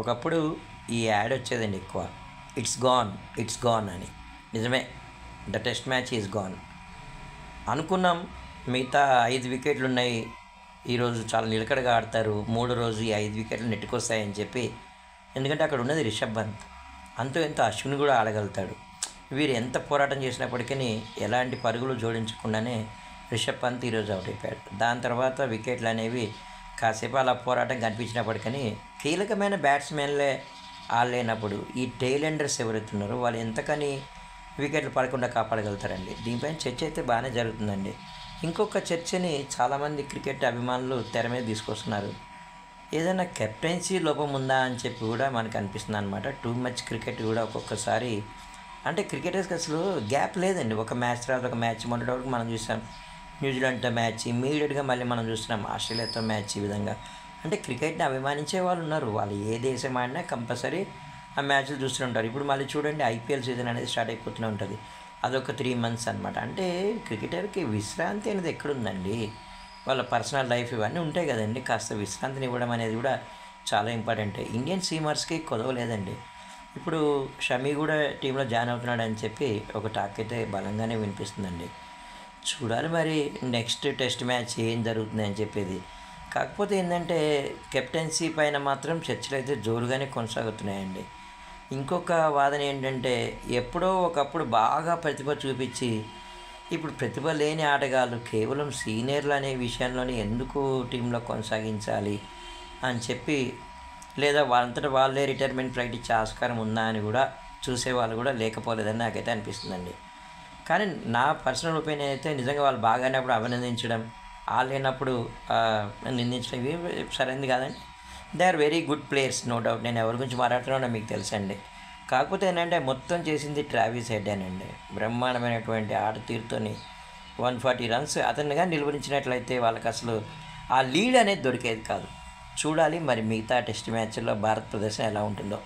ఒకప్పుడు ఈ యాడ్ వచ్చేదండి ఎక్కువ. ఇట్స్ గాన్, ఇట్స్ గాన్ అని. నిజమే, the test match is gone అనుకున్నాం. మిగతా 5 వికెట్లు ఉన్నాయి, ఈరోజు చాలా నిలకడగా ఆడతారు, మూడో రోజు ఈ 5 వికెట్లు నెట్టుకొస్తాయని చెప్పి. ఎందుకంటే అక్కడ ఉన్నది రిషబ్ పంత్, అంతో ఎంతో అశ్విన్ కూడా ఆడగలుగుతాడు. వీరు ఎంత పోరాటం చేసినప్పటికీ ఎలాంటి పరుగులు జోడించకుండానే రిషబ్ పంత్ ఈరోజు అవుట్ అయిపోయాడు. దాని తర్వాత వికెట్లు అనేవి కాసేపు అలా పోరాటం కనిపించినప్పటికీ కీలకమైన బ్యాట్స్మెన్లే ఆడలేనప్పుడు ఈ టెయిలెండర్స్ ఎవరైతున్నారో వాళ్ళు ఎంతకని వికెట్లు పడకుండా కాపాడగలుగుతారండి. దీనిపైన చర్చ అయితే బాగానే జరుగుతుందండి. ఇంకొక చర్చని చాలామంది క్రికెట్ అభిమానులు తెర మీద తీసుకొస్తున్నారు. ఏదైనా కెప్టెన్సీ లోపం ఉందా అని చెప్పి కూడా మనకు అనిపిస్తుంది అనమాట. టూ మచ్ క్రికెట్ కూడా ఒక్కొక్కసారి అంటే క్రికెటర్స్కి అసలు గ్యాప్ లేదండి. ఒక మ్యాచ్ తర్వాత ఒక మ్యాచ్, మొన్నటి వరకు మనం చూసాం న్యూజిలాండ్తో మ్యాచ్, ఇమ్మీడియట్గా మళ్ళీ మనం చూస్తున్నాం ఆస్ట్రేలియాతో మ్యాచ్. ఈ విధంగా అంటే క్రికెట్ని అభిమానించే వాళ్ళు ఉన్నారు, వాళ్ళు ఏ దేశం ఆడినా కంపల్సరీ ఆ మ్యాచ్లు చూస్తూనే ఉంటారు. ఇప్పుడు మళ్ళీ చూడండి ఐపీఎల్ సీజన్ అనేది స్టార్ట్ అయిపోతూనే ఉంటుంది, అదొక 3 months అనమాట. అంటే క్రికెటర్కి విశ్రాంతి అనేది ఎక్కడుందండి? వాళ్ళ పర్సనల్ లైఫ్ ఇవన్నీ ఉంటాయి కదండి. కాస్త విశ్రాంతిని ఇవ్వడం అనేది కూడా చాలా ఇంపార్టెంట్. ఇండియన్ సీమర్స్కి కొదవలేదండి. ఇప్పుడు షమీ కూడా టీంలో జాయిన్ అవుతున్నాడు అని చెప్పి ఒక టాక్ అయితే బలంగానే వినిపిస్తుందండి. చూడాలి మరి నెక్స్ట్ టెస్ట్ మ్యాచ్ ఏం జరుగుతుంది అని చెప్పేది. కాకపోతే ఏంటంటే కెప్టెన్సీ పైన మాత్రం చర్చలు అయితే జోరుగానే కొనసాగుతున్నాయండి. ఇంకొక వాదన ఏంటంటే ఎప్పుడో ఒకప్పుడు బాగా ప్రతిభ చూపించి ఇప్పుడు ప్రతిభ లేని ఆటగాళ్ళు కేవలం సీనియర్లు అనే విషయంలోనే ఎందుకు టీంలో కొనసాగించాలి అని చెప్పి, లేదా వాళ్ళంతటా వాళ్ళే రిటైర్మెంట్ ప్రకటించే ఆస్కారం ఉందా అని కూడా చూసేవాళ్ళు కూడా లేకపోలేదని నాకైతే అనిపిస్తుందండి. కానీ నా పర్సనల్ ఒపీనియన్ అయితే నిజంగా వాళ్ళు బాగానేప్పుడు అభినందించడం, లేనప్పుడు నిందించడం ఇవి సరైనది కాదండి. They are very good players, no doubt. నేను ఎవరి గురించి మాట్లాడుతున్నానో మీకు తెలుసండి. కాకపోతే ఏంటంటే మొత్తం చేసింది ట్రావిస్ హెడ్డేనండి. బ్రహ్మాండమైనటువంటి ఆట తీరుతోని 140 runs అతనిగా నిలువరించినట్లయితే వాళ్ళకి అసలు ఆ లీడ్ అనేది దొరికేది కాదు. చూడాలి మరి మిగతా టెస్ట్ మ్యాచ్ల్లో భారత్ ప్రదర్శన ఎలా ఉంటుందో.